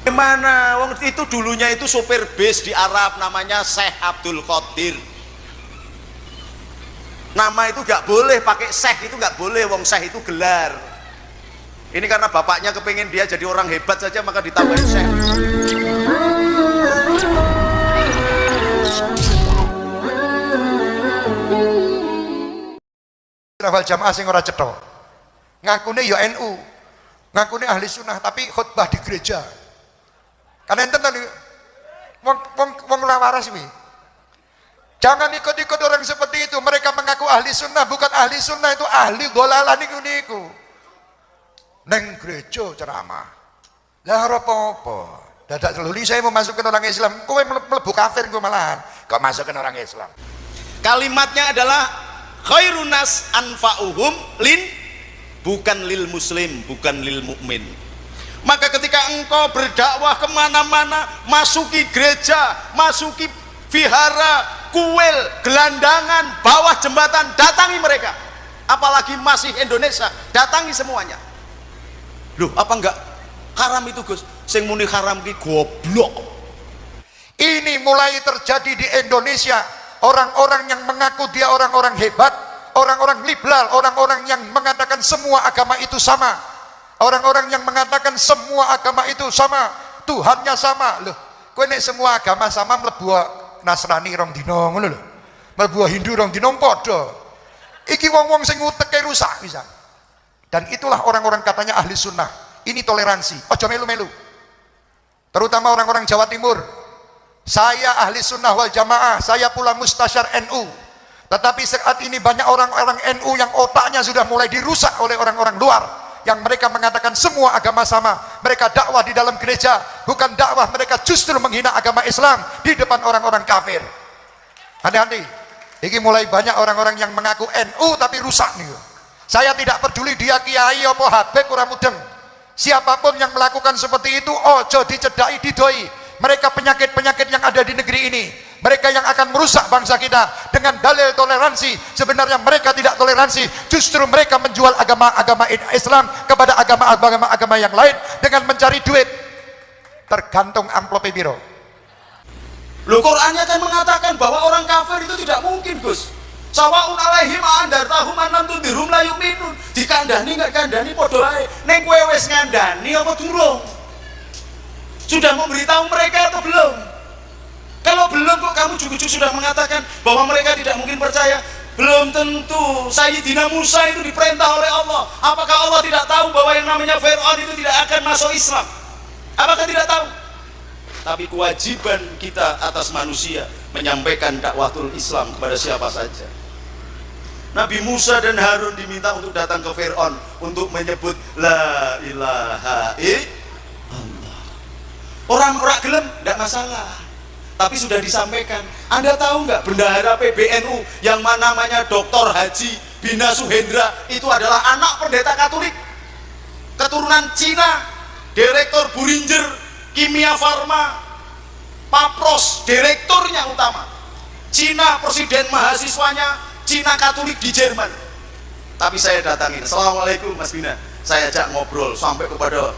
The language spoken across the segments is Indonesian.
Gimana? Wong itu dulunya itu sopir bis di Arab, namanya Syekh Abdul Qadir. Nama itu nggak boleh pakai Syekh, itu nggak boleh. Wong Syekh itu gelar. Ini karena bapaknya kepingin dia jadi orang hebat saja, maka ditambahin Syekh. Wal jamaah sing ora cetha. Ngakune ya NU. Ngakune ahli sunnah tapi khutbah di gereja. Kan enten to wong ora waras kuwi. Jangan ikut-ikut orang seperti itu. Mereka mengaku ahli sunnah, bukan ahli sunnah, itu ahli dolalah niku. Neng gereja ceramah. Lah ora apa-apa. Dadak luli saya mau masukkan orang Islam. Kowe mlebu kafir kowe malahan. Kok masukkan orang Islam? Kalimatnya adalah khairun nas anfa'uhum bukan lil muslim, bukan lil mukmin. Maka ketika engkau berdakwah kemana-mana, masuki gereja, masuki vihara, kuil, gelandangan, bawah jembatan, datangi mereka. Apalagi masih Indonesia, datangi semuanya. Loh, apa enggak haram itu, Gus? Sing muni haram ki goblok. Ini mulai terjadi di Indonesia. Orang-orang yang mengaku dia orang-orang hebat, orang-orang liberal, orang-orang yang mengatakan semua agama itu sama, orang-orang yang mengatakan semua agama itu sama, Tuhannya sama. Loh, kowe nek semua agama sama mlebu Nasrani rong dina ngono lho, mlebu Hindu rong dina padha. Iki wong-wong sing uteke rusak bisa. Dan itulah orang-orang katanya ahli sunnah. Ini toleransi, ojo melu-melu. Terutama orang-orang Jawa Timur. Saya ahli sunnah wal jamaah, saya pula mustasyar NU. Tetapi saat ini banyak orang-orang NU yang otaknya sudah mulai dirusak oleh orang-orang luar, yang mereka mengatakan semua agama sama. Mereka dakwah di dalam gereja, bukan dakwah, mereka justru menghina agama Islam di depan orang-orang kafir. Hati-hati. Ini mulai banyak orang-orang yang mengaku NU tapi rusak nih. Saya tidak peduli dia kiai apa habib ora mudeng. Siapapun yang melakukan seperti itu, ojo dicedai, didoi. Mereka penyakit-penyakit yang ada di negeri ini, mereka yang akan merusak bangsa kita dengan dalil toleransi. Sebenarnya mereka tidak toleransi, justru mereka menjual agama-agama Islam kepada agama-agama yang lain dengan mencari duit. Tergantung amplopnya biro. Loh, Qur'annya kan mengatakan bahwa orang kafir itu tidak mungkin, Gus. Sawaun alaihim andartahum annam tundirhum la yu'minun. Dikandani enggak kandani padha ae. Ning kowe wis ngandani apa durung? Sudah memberitahu mereka atau belum? Kalau belum, kok kamu juga sudah mengatakan bahwa mereka tidak mungkin percaya? Belum tentu. Sayyidina Musa itu diperintah oleh Allah. Apakah Allah tidak tahu bahwa yang namanya Fir'aun itu tidak akan masuk Islam? Apakah tidak tahu? Tapi kewajiban kita atas manusia menyampaikan dakwatul Islam kepada siapa saja. Nabi Musa dan Harun diminta untuk datang ke Fir'aun untuk menyebut la ilaha illallah. Orang-orang gelem tidak masalah, tapi sudah disampaikan. Anda tahu nggak bendahara PBNU yang namanya Dr. Haji Bina Suhendra itu adalah anak pendeta Katolik, keturunan Cina, direktur Buringer Kimia Farma, Papros direkturnya utama, Cina presiden mahasiswanya, Cina Katolik di Jerman. Tapi saya datangin, assalamualaikum Mas Bina, saya ajak ngobrol sampai kepada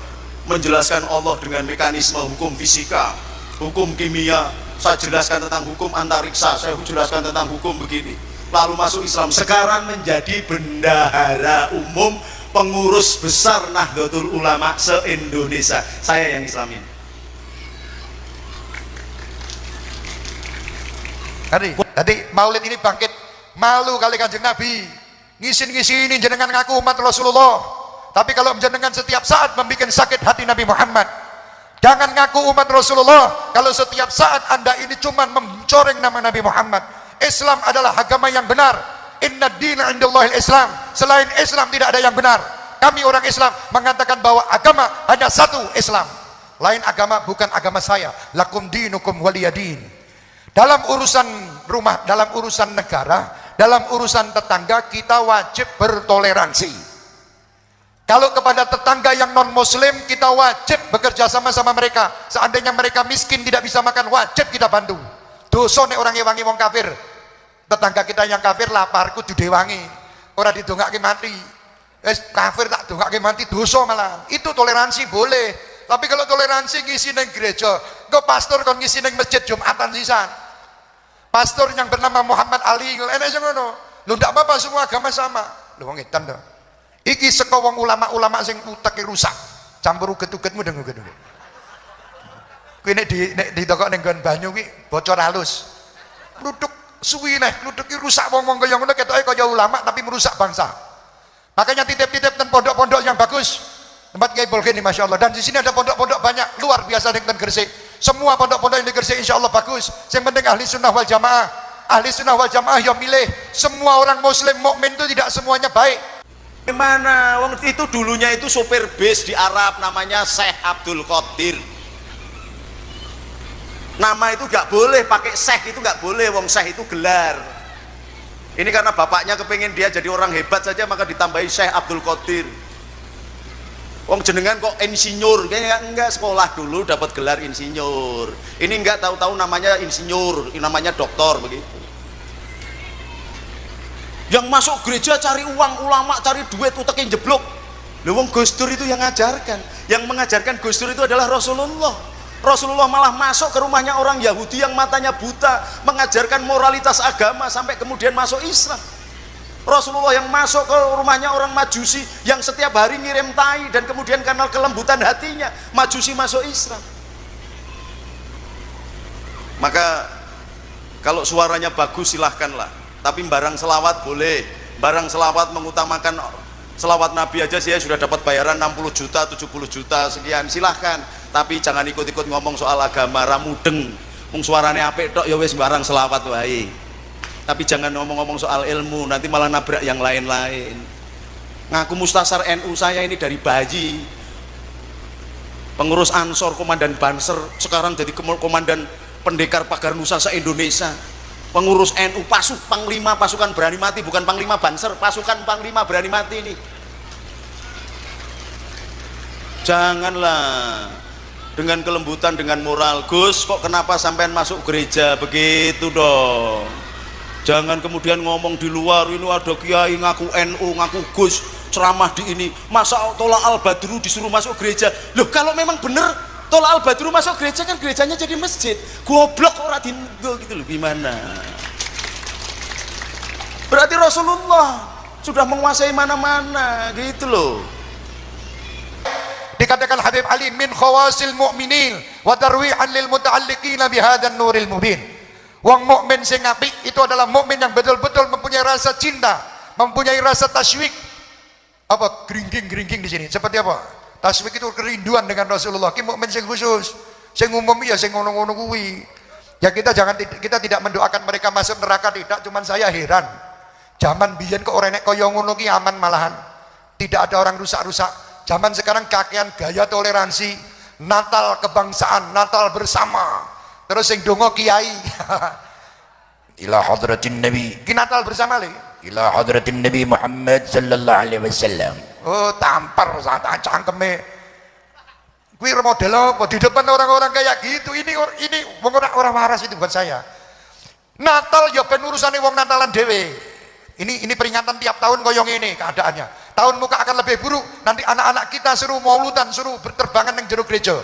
menjelaskan Allah dengan mekanisme hukum fisika, hukum kimia. Saya jelaskan tentang hukum antariksa, saya jelaskan tentang hukum begini. Lalu masuk Islam, sekarang menjadi bendahara umum, pengurus besar Nahdlatul Ulama se-Indonesia. Saya yang Islamin. Tadi Maulid ini bangkit malu kali Kanjeng Nabi. Ngisin-ngisini jenengan ngaku umat Rasulullah. Tapi kalau jenengan setiap saat membuat sakit hati Nabi Muhammad, jangan ngaku umat Rasulullah kalau setiap saat Anda ini cuma mencoreng nama Nabi Muhammad. Islam adalah agama yang benar. Inna dina indallahil Islam. Selain Islam tidak ada yang benar. Kami orang Islam mengatakan bahwa agama hanya satu, Islam. Lain agama bukan agama saya. Lakum dinukum waliyadin. Dalam urusan rumah, dalam urusan negara, dalam urusan tetangga, kita wajib bertoleransi. Kalau kepada tetangga yang non muslim, kita wajib bekerja sama-sama mereka. Seandainya mereka miskin tidak bisa makan, wajib kita bantu. Dosa nek orang ngewangi wong kafir. Tetangga kita yang kafir lapar kudu diwangi, ora didongake mati. Wis kafir tak dongake mati, dosa malah. Itu toleransi boleh. Tapi kalau toleransi ngisi neng gereja, kok pastor kon ngisi neng masjid Jumatan sisan. Pastor yang bernama Muhammad Ali, enak sing ngono. Lho ndak apa-apa, semua agama sama. Lho wong edan to. Iki saka wong ulama-ulama sing uteke rusak. Campur uget-ugetmu dengan uget. Kuwi nek ditokok ning nggon banyu kuwi bocor halus. Kluthuk suwi neh, kluthuk iki rusak wong-wong kaya ngono ketoke kaya ulama tapi merusak bangsa. Makanya titip-titip ten pondok-pondok yang bagus. Tempat Kiai Bolkin ini Masya Allah. Dan di sini ada pondok-pondok banyak luar biasa di Gresik. Semua pondok-pondok yang di Gresik insya Allah bagus. Yang penting ahli sunnah wal jamaah. Ahli sunnah wal jamaah yang milih. Semua orang muslim mukmin itu tidak semuanya baik. Gimana? Wong itu dulunya itu sopir bis di Arab, namanya Syekh Abdul Qadir. Nama itu gak boleh, pakai Syekh itu gak boleh. Wong Syekh itu gelar. Ini karena bapaknya kepengen dia jadi orang hebat saja, maka ditambahi Syekh Abdul Qadir. Wong jenengan kok insinyur, kayaknya enggak, sekolah dulu dapat gelar insinyur. Ini enggak tahu-tahu namanya insinyur, namanya doktor begitu. Yang masuk gereja cari uang, ulama cari duit, utekin jeblok. Lho wong Gus Dur itu yang ngajarkan. Yang mengajarkan Gus Dur itu adalah Rasulullah. Rasulullah malah masuk ke rumahnya orang Yahudi yang matanya buta, mengajarkan moralitas agama sampai kemudian masuk Islam. Rasulullah yang masuk ke rumahnya orang Majusi yang setiap hari ngirim tai dan kemudian karena kelembutan hatinya Majusi masuk Islam. Maka kalau suaranya bagus silahkanlah, tapi barang selawat boleh. Barang selawat mengutamakan selawat Nabi aja saya sudah dapat bayaran 60 juta 70 juta sekian, silahkan, tapi jangan ikut-ikut ngomong soal agama, ramudeng mung suarane apik tok ya wis barang selawat wae. Tapi jangan ngomong-ngomong soal ilmu, nanti malah nabrak yang lain-lain. Ngaku mustasar NU saya ini dari bayi, pengurus Ansor, komandan Banser, sekarang jadi komandan pendekar pagar nusa se-Indonesia, pengurus NU, panglima pasukan berani mati, bukan panglima Banser, pasukan panglima berani mati ini. Janganlah dengan kelembutan, dengan moral. Gus, kok kenapa sampean masuk gereja begitu dong? Jangan kemudian ngomong di luar, ini ada kiai ngaku NU, ngaku Gus, ceramah di ini, masa Tola Al-Badru disuruh masuk gereja. Loh kalau memang bener Tola Al-Badru masuk gereja, kan gerejanya jadi masjid. Goblok orang dinego gitu loh, gimana? Berarti Rasulullah sudah menguasai mana-mana gitu loh. Dikatakan Habib Ali min khawasil mu'minin wa tarwihan lil muta'alliqina bihadan nuril mubin. Wong mukmin sing apik itu adalah mukmin yang betul-betul mempunyai rasa cinta, mempunyai rasa tasywiq. Apa geringging di sini? Seperti apa? Tasywiq itu kerinduan dengan Rasulullah. Ki mukmin sing khusus, sing umum ya sing ngono-ngono kuwi. Ya kita tidak mendoakan mereka masuk neraka, tidak, cuman saya heran. Zaman biyen kok ora nek kaya ngono ki aman malahan. Tidak ada orang rusak-rusak. Zaman sekarang kakean gaya toleransi, Natal kebangsaan, Natal bersama. Terus sing donga kiai ila hadratin nabi, ki Natal bersama le ila hadratin nabi Muhammad sallallahu alaihi wasallam. Oh tampar saat cangkeme kuwi model apa di depan orang-orang kayak gitu. Ini orang waras itu buat saya. Natal ya ben urusane wong Natalan dhewe. Ini peringatan tiap tahun koyo ngene keadaannya. Tahun muka akan lebih buruk. Nanti anak-anak kita suruh mauludan, suruh berterbangan nang jero gereja.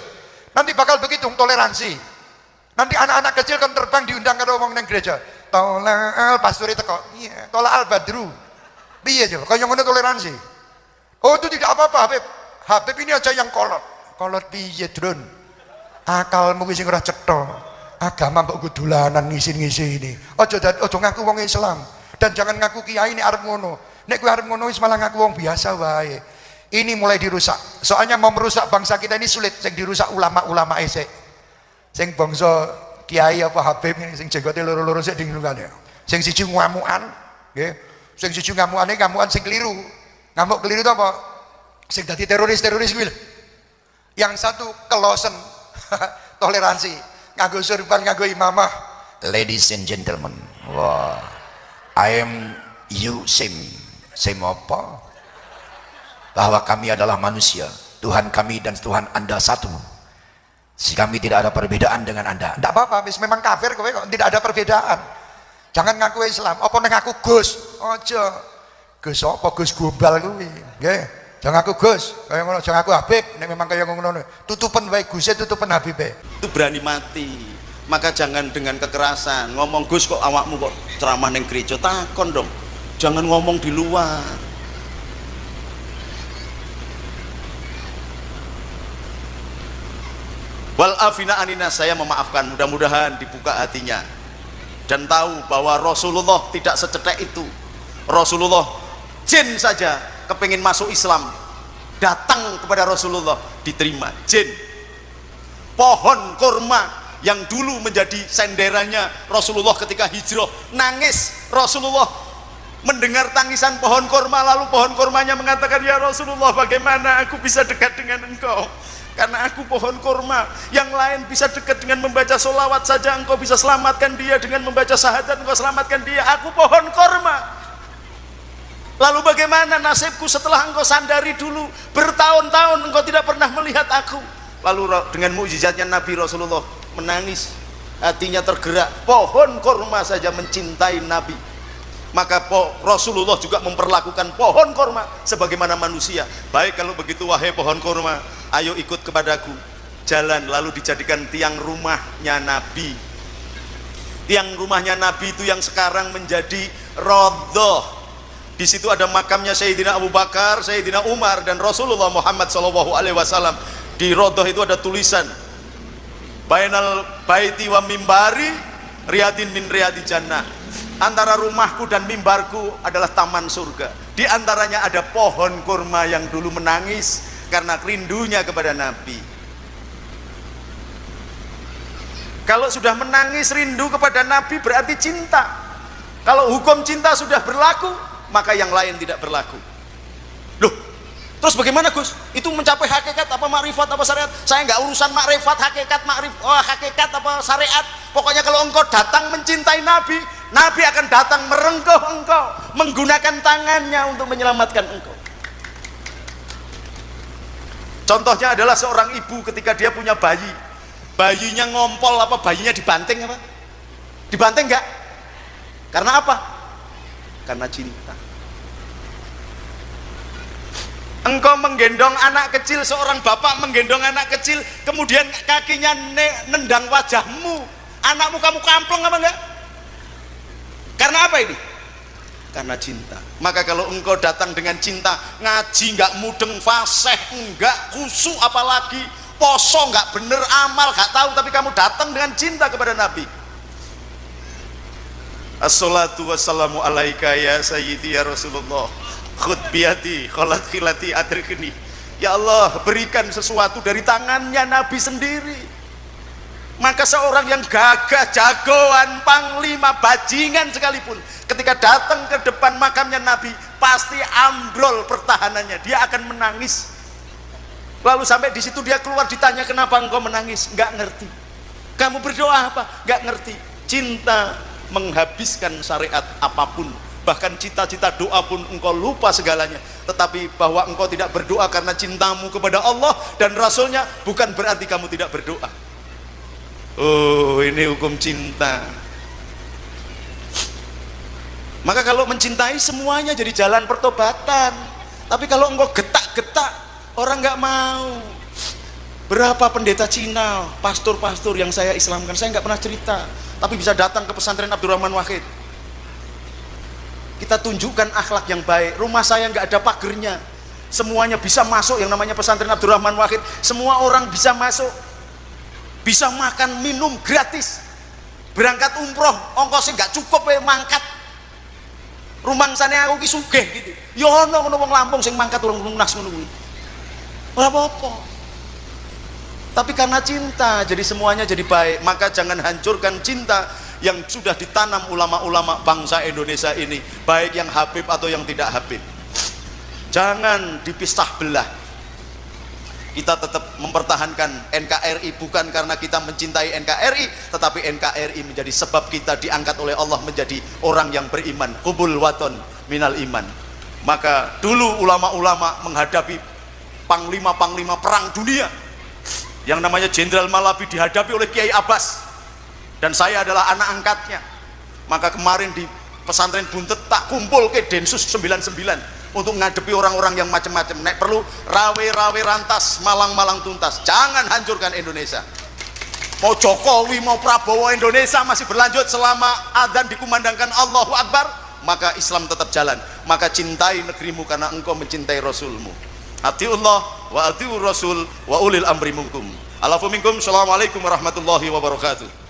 Nanti bakal begitu toleransi. Nanti anak-anak kecil kan terbang diundang karo wong nang gereja. Tolal pastori teko. Iya, Tola Al-Badru. Piye coba? Kaya ngono toleransi. Oh, itu tidak apa-apa, Habib. Habib ini aja yang kolot. Kolot piye, Drun? Akalmu wis sing ora cetha. Agama mbok dolanan ngisi-ngisi ini. Aja ngaku wong Islam dan jangan ngaku kiai ini arep ngono. Nek kowe arep ngono wis malah ngaku wong biasa wae. Ini mulai dirusak. Soalnya mau merusak bangsa kita ini sulit. Sing dirusak ulama-ulama esek. Sing bangsa kiai apa Habib ini sing jenggote loro-loro sik dingungane. Sing siji ngamukan, nggih. Sing siji ngamukane ngamukan sing keliru. Ngamuk keliru itu apa? Sing dadi teroris kuwi lho. Yang satu kelosen toleransi, nganggo surban, nganggo imamah. Ladies and gentlemen, wah, I am you same apa? Bahwa kami adalah manusia, Tuhan kami dan Tuhan Anda satu. Kami tidak ada perbedaan dengan Anda. Tidak apa-apa, memang kafir kowe kok, tidak ada perbedaan. Jangan ngaku Islam, apa nek ngaku Gus? Aja. Gus apa? Gus Gombal kuwi. Nggih. Jangan aku Gus, kaya ngono, jangan aku Habib, nek memang kaya ngono. Tutupen wae Guse, tutupen Habibe. Itu berani mati. Maka jangan dengan kekerasan. Ngomong Gus kok awakmu kok ceramah ning gereja, takon dong. Jangan ngomong di luar. Wal afina anina, saya memaafkan, mudah-mudahan dibuka hatinya dan tahu bahwa Rasulullah tidak secetek itu. Rasulullah jin saja kepingin masuk Islam, datang kepada Rasulullah, diterima. Jin, pohon kurma yang dulu menjadi senderannya Rasulullah ketika hijrah, nangis. Rasulullah mendengar tangisan pohon kurma, lalu pohon kurmanya mengatakan, ya Rasulullah, bagaimana aku bisa dekat dengan engkau? Karena aku pohon kurma, yang lain bisa dekat dengan membaca sholawat saja, engkau bisa selamatkan dia dengan membaca syahadat, engkau selamatkan dia. Aku pohon kurma. Lalu bagaimana nasibku setelah engkau sandari dulu bertahun-tahun engkau tidak pernah melihat aku? Lalu dengan mukjizatnya Nabi, Rasulullah menangis, hatinya tergerak. Pohon kurma saja mencintai Nabi. Maka Rasulullah juga memperlakukan pohon kurma sebagaimana manusia. Baik, kalau begitu wahai pohon kurma, ayo ikut kepadaku. Jalan, lalu dijadikan tiang rumahnya Nabi. Tiang rumahnya Nabi itu yang sekarang menjadi Raudhah. Di situ ada makamnya Sayyidina Abu Bakar, Sayyidina Umar, dan Rasulullah Muhammad SAW. Di Raudhah itu ada tulisan, Bainal baiti wa mimbari riyadin min riyadi jannah. Antara rumahku dan mimbarku adalah taman surga. Di antaranya ada pohon kurma yang dulu menangis karena rindunya kepada Nabi. Kalau sudah menangis rindu kepada Nabi berarti cinta. Kalau hukum cinta sudah berlaku, maka yang lain tidak berlaku. Loh, terus bagaimana Gus? Itu mencapai hakikat apa makrifat apa syariat? Saya nggak urusan makrifat, hakikat apa syariat. Pokoknya kalau engkau datang mencintai Nabi, Nabi akan datang merengkuh engkau, menggunakan tangannya untuk menyelamatkan engkau. Contohnya adalah seorang ibu ketika dia punya bayi, bayinya ngompol apa, bayinya dibanting apa? Dibanting enggak? Karena apa? Karena cinta. Engkau menggendong anak kecil, seorang bapak menggendong anak kecil, kemudian kakinya nendang wajahmu, anakmu kamu kampleng apa enggak? Karena apa ini? Karena cinta. Maka kalau engkau datang dengan cinta, ngaji enggak mudeng, fasih enggak, khusyuk apalagi, poso enggak bener, amal enggak tahu, tapi kamu datang dengan cinta kepada Nabi. Assalatu wassalamu alaika ya sayyidi ya Rasulullah, khud biyadi kholat khilati adrikni. Ya Allah, berikan sesuatu dari tangannya Nabi sendiri. Maka seorang yang gagah, jagoan, panglima, bajingan sekalipun, ketika datang ke depan makamnya Nabi, pasti ambrol pertahanannya, dia akan menangis. Lalu sampai di situ dia keluar, ditanya kenapa engkau menangis? Enggak ngerti. Kamu berdoa apa? Enggak ngerti. Cinta menghabiskan syariat apapun, bahkan cita-cita doa pun engkau lupa segalanya. Tetapi bahwa engkau tidak berdoa karena cintamu kepada Allah dan Rasulnya, bukan berarti kamu tidak berdoa. Oh, ini hukum cinta. Maka kalau mencintai semuanya jadi jalan pertobatan. Tapi kalau engkau getak-getak, orang nggak mau. Berapa pendeta Cina, pastor-pastor yang saya Islamkan, saya nggak pernah cerita, tapi bisa datang ke pesantren Abdurrahman Wahid. Kita tunjukkan akhlak yang baik. Rumah saya nggak ada pagernya, semuanya bisa masuk, yang namanya pesantren Abdurrahman Wahid. Semua orang bisa masuk, bisa makan minum gratis. Berangkat umroh ongkosnya nggak cukup mangkat. Rumangsane aku ki sugih gitu. Ya ono wong Lampung sing mangkat urung lunas ngono kuwi. Ora apa-apa. Tapi karena cinta, jadi semuanya jadi baik. Maka jangan hancurkan cinta yang sudah ditanam ulama-ulama bangsa Indonesia ini, baik yang Habib atau yang tidak Habib. Jangan dipisah belah. Kita tetap mempertahankan NKRI bukan karena kita mencintai NKRI, tetapi NKRI menjadi sebab kita diangkat oleh Allah menjadi orang yang beriman. Hubul waton minal iman. Maka dulu ulama-ulama menghadapi panglima-panglima perang dunia, yang namanya Jenderal Malabi dihadapi oleh Kiai Abbas, dan saya adalah anak angkatnya. Maka kemarin di pesantren Buntet tak kumpul ke Densus 99, untuk ngadepi orang-orang yang macam-macam. Nek perlu rawe-rawe rantas, malang-malang tuntas. Jangan hancurkan Indonesia. Mau Jokowi mau Prabowo, Indonesia masih berlanjut selama adzan dikumandangkan Allahu Akbar, maka Islam tetap jalan. Maka cintai negerimu karena engkau mencintai Rasulmu. Atiullah wa atiur Rasul wa ulil amri minkum. Alafu minkum. Assalamualaikum warahmatullahi wabarakatuh.